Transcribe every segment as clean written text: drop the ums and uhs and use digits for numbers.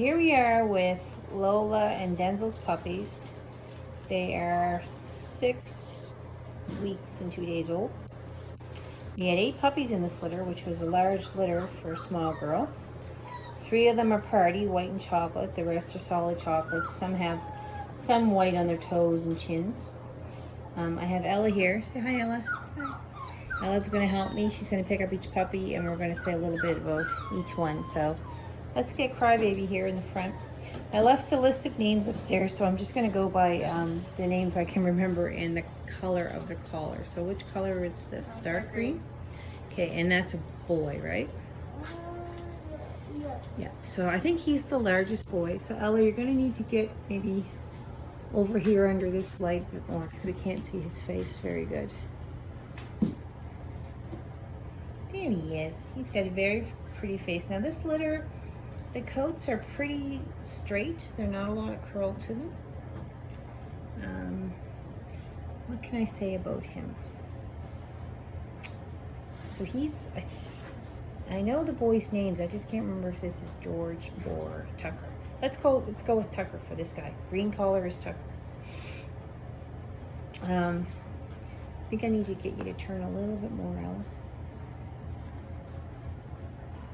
here we are with Lola and Denzel's puppies. They are 6 weeks and 2 days old. We had 8 puppies in this litter, which was a large litter for a small girl. 3 of them are party, white and chocolate. The rest are solid chocolates. Some have some white on their toes and chins. I have Ella here. Say hi, Ella. Hi. Ella's going to help me. She's going to pick up each puppy, and we're going to say a little bit about each one. So let's get Crybaby here in the front. I left the list of names upstairs, so I'm just going to go by the names I can remember and the color of the collar. So which color is this? Dark green? Okay, and that's a boy, right? Yeah, so I think he's the largest boy. So Ella, you're going to need to get maybe over here under this light a bit more because we can't see his face very good. There he is. He's got a very pretty face. Now this litter, the coats are pretty straight. There's not a lot of curl to them. What can I say about him? So he's, I know the boys' names. I just can't remember if this is George or Tucker. Let's go with Tucker for this guy. Green collar is Tucker. I think I need to get you to turn a little bit more, Ella.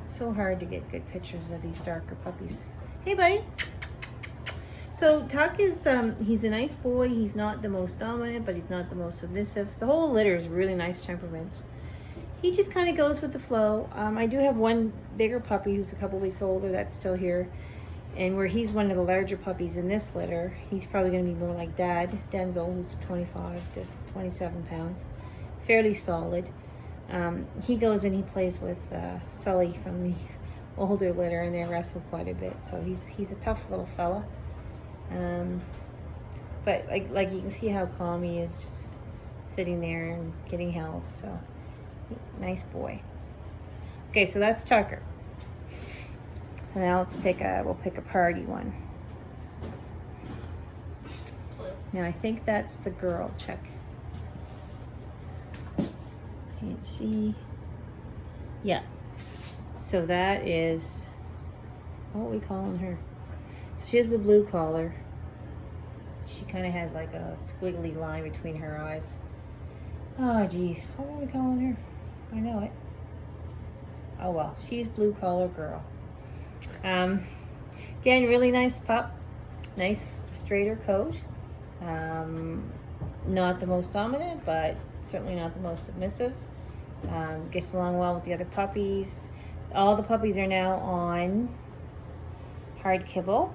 It's so hard to get good pictures of these darker puppies. Hey, buddy. So Tuck is, he's a nice boy. He's not the most dominant, but he's not the most submissive. The whole litter is really nice temperaments. He just kind of goes with the flow. I do have one bigger puppy who's a couple weeks older that's still here. And where he's one of the larger puppies in this litter, he's probably going to be more like Dad, Denzel, who's 25 to 27 pounds. Fairly solid. He goes and he plays with Sully from the older litter, and they wrestle quite a bit. So he's a tough little fella. But like you can see how calm he is, just sitting there and getting held. So nice boy. Okay, so that's Tucker. So now let's we'll pick a party one. Now I think that's the girl. Check. Can't see. Yeah. So that is, what are we calling her? So she has the blue collar. She kind of has like a squiggly line between her eyes. Oh geez, what are we calling her? I know it. Oh well, she's blue collar girl. Again, really nice pup. Nice straighter coat. Not the most dominant, but certainly not the most submissive. Gets along well with the other puppies. All the puppies are now on hard kibble,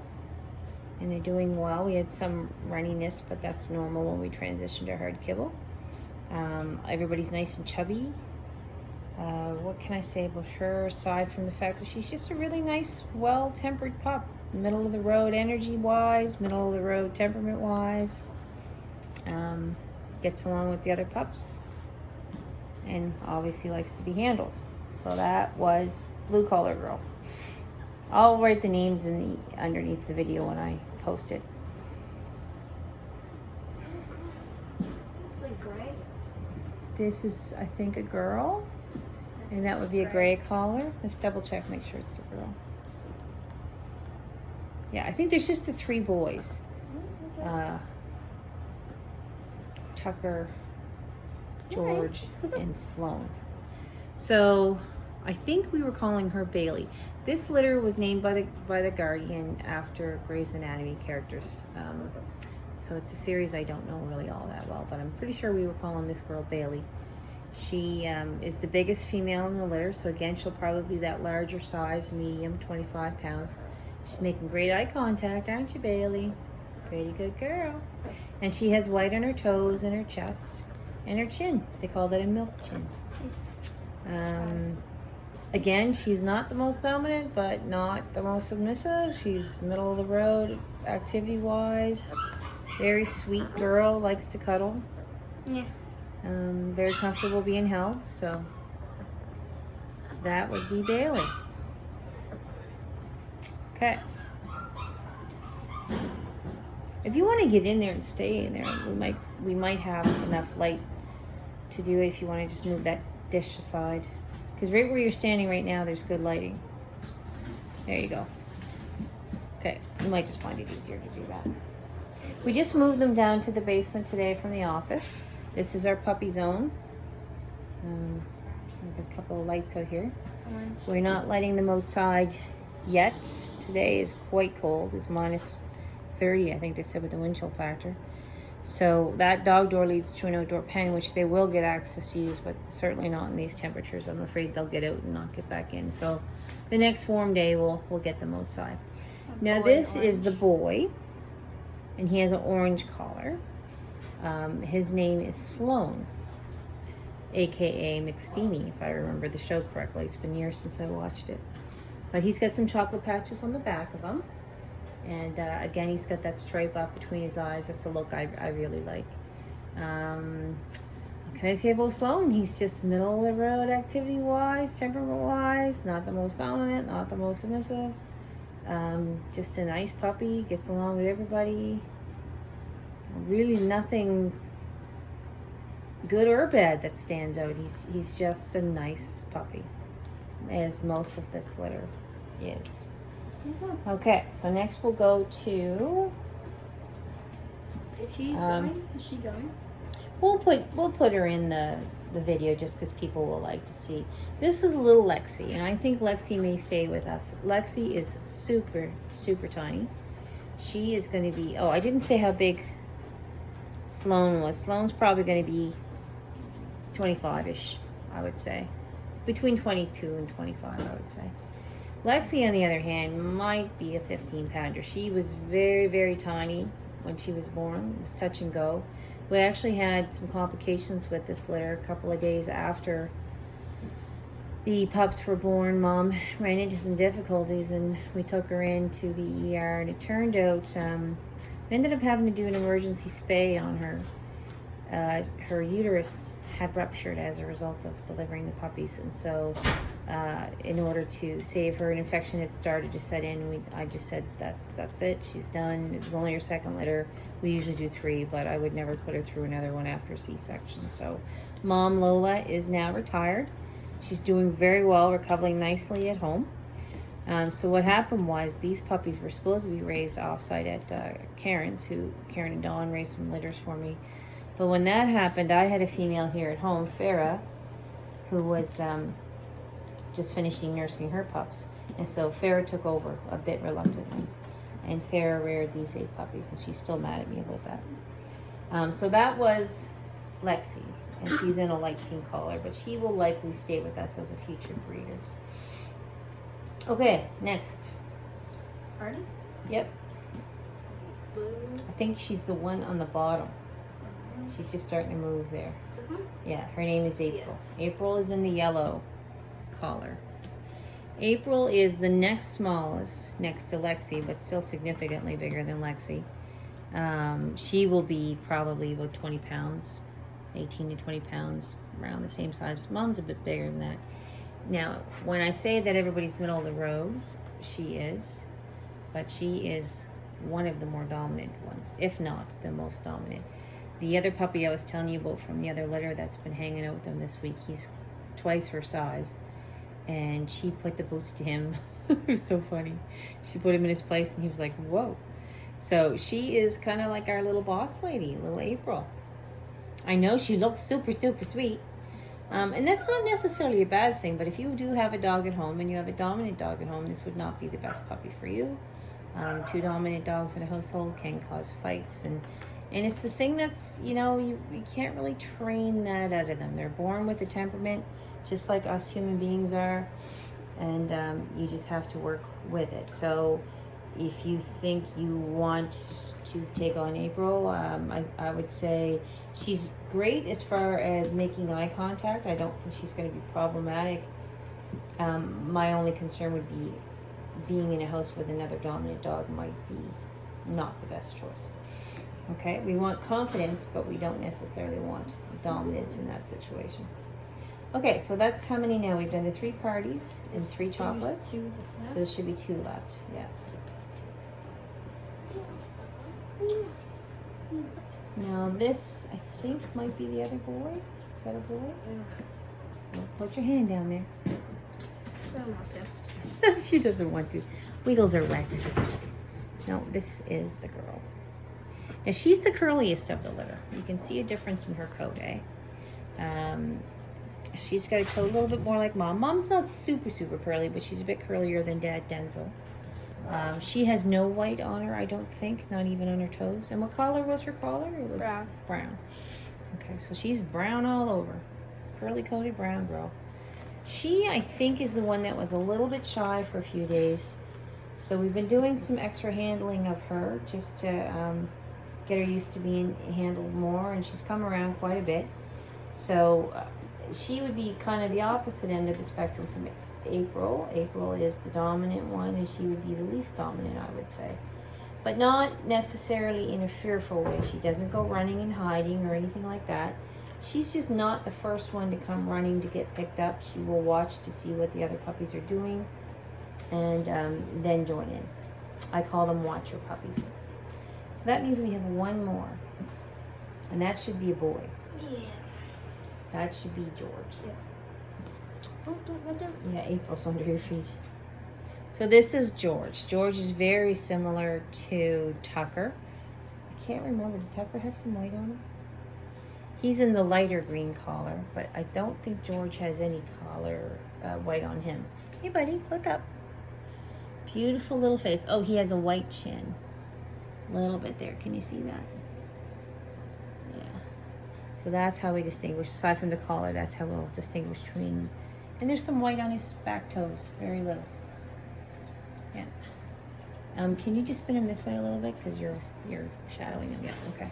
and they're doing well. We had some runniness, but that's normal when we transition to hard kibble. Everybody's nice and chubby. What can I say about her aside from the fact that she's just a really nice, well-tempered pup. Middle of the road energy-wise, middle of the road temperament-wise. Gets along with the other pups, and obviously likes to be handled. So that was Blue Collar Girl. I'll write the names underneath the video when I post it. It's like gray. This is, I think, a girl. And that would be a gray collar. Let's double check, make sure it's a girl. Yeah, I think there's just the 3 boys. Tucker, George, and Sloane. So I think we were calling her Bailey. This litter was named by the Guardian after Grey's Anatomy characters. So it's a series I don't know really all that well, but I'm pretty sure we were calling this girl Bailey. She is the biggest female in the litter, so again, she'll probably be that larger size, medium, 25 pounds. She's making great eye contact, aren't you, Bailey? Pretty good girl. And she has white on her toes and her chest and her chin. They call that a milk chin. Again, she's not the most dominant, but not the most submissive. She's middle of the road, activity-wise. Very sweet girl, likes to cuddle. Yeah. Very comfortable being held, so that would be Bailey. Okay. If you want to get in there and stay in there, we might have enough light to do it if you want to just move that dish aside. Because right where you're standing right now, there's good lighting. There you go. Okay, you might just find it easier to do that. We just moved them down to the basement today from the office. This is our puppy zone. We've got a couple of lights out here. We're not letting them outside yet. Today is quite cold. It's minus 30, I think they said, with the wind chill factor. So that dog door leads to an outdoor pen, which they will get access to use, but certainly not in these temperatures. I'm afraid they'll get out and not get back in. So the next warm day, we'll get them outside. Now this is the boy, and he has an orange collar. His name is Sloane, aka McSteamy, if I remember the show correctly. It's been years since I watched it. But he's got some chocolate patches on the back of him. And again, he's got that stripe up between his eyes. That's a look I really like. What can I say about Sloane? He's just middle of the road activity-wise, temperament-wise. Not the most dominant, not the most submissive. Just a nice puppy, gets along with everybody. Really nothing good or bad that stands out. He's just a nice puppy, as most of this litter is. Okay, so next we'll go to. Is she going? Is she going? We'll put her in the video just because people will like to see. This is little Lexi, and I think Lexi may stay with us. Lexi is super tiny. She is going to be. Oh, I didn't say how big Sloane was. Sloane's probably going to be 25-ish, I would say, between 22 and 25, I would say. Lexi, on the other hand, might be a 15-pounder. She was very tiny when she was born. It was touch and go. We actually had some complications with this litter a couple of days after the pups were born. Mom ran into some difficulties, and we took her into the ER, and it turned out we ended up having to do an emergency spay on her. Her uterus had ruptured as a result of delivering the puppies, and so in order to save her, an infection had started to set in. I just said, that's it, she's done. It was only her second litter. We usually do 3, but I would never put her through another one after a C-section. So Mom Lola is now retired. She's doing very well, recovering nicely at home. So what happened was, these puppies were supposed to be raised offsite at Karen's, Karen and Dawn raised some litters for me. But when that happened, I had a female here at home, Farah, who was just finishing nursing her pups. And so Farah took over a bit reluctantly. And Farah reared these 8 puppies, and she's still mad at me about that. So that was Lexi, and she's in a light pink collar, but she will likely stay with us as a future breeder. Okay, next. Pardon? Yep. Blue. I think she's the one on the bottom. She's just starting to move there. This one? Yeah, her name is April. Yeah. April is in the yellow collar. April is the next smallest next to Lexi, but still significantly bigger than Lexi. She will be probably about 20 pounds, 18 to 20 pounds, around the same size. Mom's a bit bigger than that. Now, when I say that everybody's middle of the road, she is, but she is one of the more dominant ones, if not the most dominant. The other puppy I was telling you about from the other litter that's been hanging out with them this week, he's twice her size, and she put the boots to him. It was so funny. She put him in his place, and he was like, whoa. So she is kind of like our little boss lady, little April. I know she looks super sweet. And that's not necessarily a bad thing, but if you do have a dog at home and you have a dominant dog at home, this would not be the best puppy for you. 2 dominant dogs in a household can cause fights, and it's the thing that's, you can't really train that out of them. They're born with a temperament, just like us human beings are, and you just have to work with it. So if you think you want to take on April, I would say she's great as far as making eye contact. I don't think she's going to be problematic. My only concern would be being in a house with another dominant dog might be not the best choice. Okay, we want confidence, but we don't necessarily want dominance in that situation. Okay, so that's how many now? We've done the 3 parties and 3 chocolates. So there should be 2 left, yeah. Now this, I think, might be the other boy. Is that a boy? Well, put your hand down there. I don't want to. She doesn't want to. Wiggles are wet. No, this is the girl. Now she's the curliest of the litter. You can see a difference in her coat, eh? She's got a coat a little bit more like Mom. Mom's not super curly, but she's a bit curlier than Dad Denzel. She has no white on her, I don't think, not even on her toes. And what color was her collar? It was brown. Okay, so she's brown all over. Curly coated brown girl. She, I think, is the one that was a little bit shy for a few days. So we've been doing some extra handling of her just to get her used to being handled more, and she's come around quite a bit. So she would be kind of the opposite end of the spectrum from April. April is the dominant one, and she would be the least dominant, I would say. But not necessarily in a fearful way. She doesn't go running and hiding or anything like that. She's just not the first one to come running to get picked up. She will watch to see what the other puppies are doing and then join in. I call them watcher puppies. So that means we have one more. And that should be a boy. Yeah. That should be George. Yeah. Oh, don't. Yeah, April's under your feet. So this is George. George is very similar to Tucker. I can't remember. Did Tucker have some white on him? He's in the lighter green collar, but I don't think George has any collar white on him. Hey, buddy, look up. Beautiful little face. Oh, he has a white chin. A little bit there. Can you see that? Yeah. So that's how we distinguish. Aside from the collar, that's how we'll distinguish between. And there's some white on his back toes. Very little. Yeah. Can you just spin him this way a little bit? Because you're shadowing him. Yeah, okay.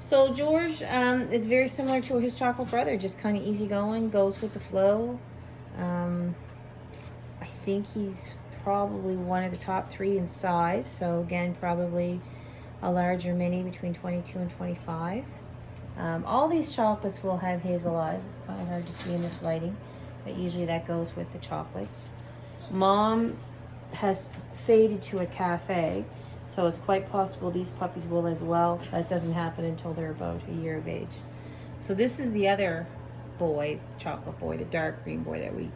So George is very similar to his chocolate brother, just kind of easygoing, goes with the flow. I think he's probably one of the top 3 in size. So again, probably a larger mini between 22 and 25. All these chocolates will have hazel eyes. It's kind of hard to see in this lighting, but usually that goes with the chocolates. Mom has faded to a cafe. So it's quite possible these puppies will as well. That doesn't happen until they're about a year of age. So this is the other boy, chocolate boy, the dark green boy that we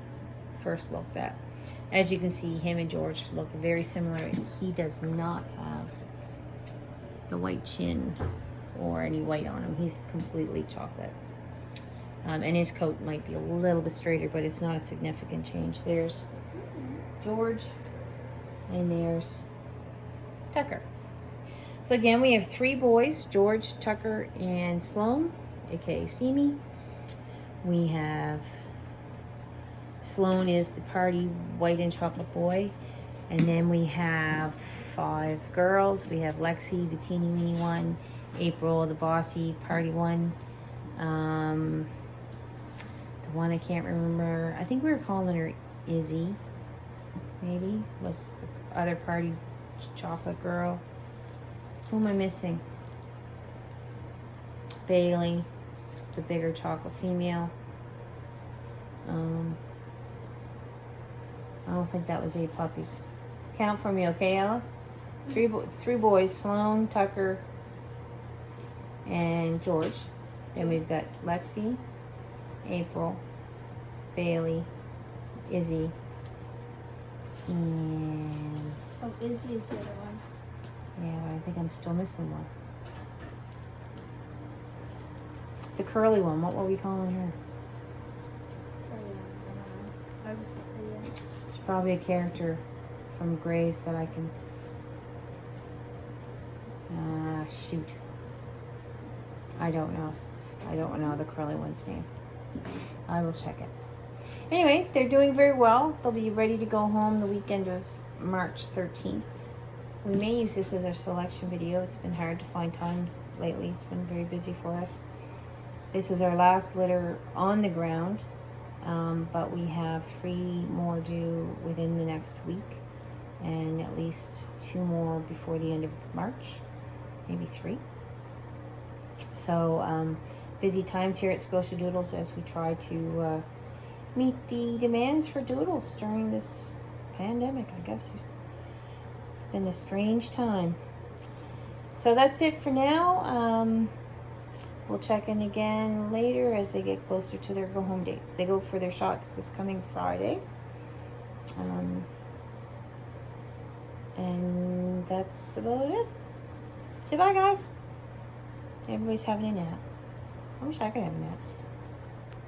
first looked at. As you can see, him and George look very similar. He does not have the white chin or any white on him. He's completely chocolate. And his coat might be a little bit straighter, but it's not a significant change. There's George, and there's Tucker. So again, we have 3 boys, George, Tucker, and Sloane, aka Simi. We have Sloane is the party white and chocolate boy. And then we have 5 girls. We have Lexi, the teeny weeny one, April, the bossy party one. The one I can't remember, I think we were calling her Izzy, maybe, was the other party chocolate girl. Who am I missing? Bailey, the bigger chocolate female. I don't think that was 8 puppies. Count for me, okay, Ella? 3 boys, Sloane, Tucker, and George. Then we've got Lexi, April, Bailey, Izzy, and... Oh, Izzy is the other one. Yeah, but I think I'm still missing one. The curly one, what were we calling her? I was thinking, She's probably a character from Grey's that I can... shoot. I don't know. I don't know the curly one's name. I will check it. Anyway, they're doing very well. They'll be ready to go home the weekend of March 13th. We may use this as our selection video. It's been hard to find time lately. It's been very busy for us. This is our last litter on the ground, but we have 3 more due within the next week, and at least 2 more before the end of March, maybe 3. So busy times here at Scotia Doodles as we try to meet the demands for doodles during this pandemic, I guess. It's been a strange time. So that's it for now. We'll check in again later as they get closer to their go home dates. They go for their shots this coming Friday. And that's about it. Say bye, guys. Everybody's having a nap. I wish I could have a nap.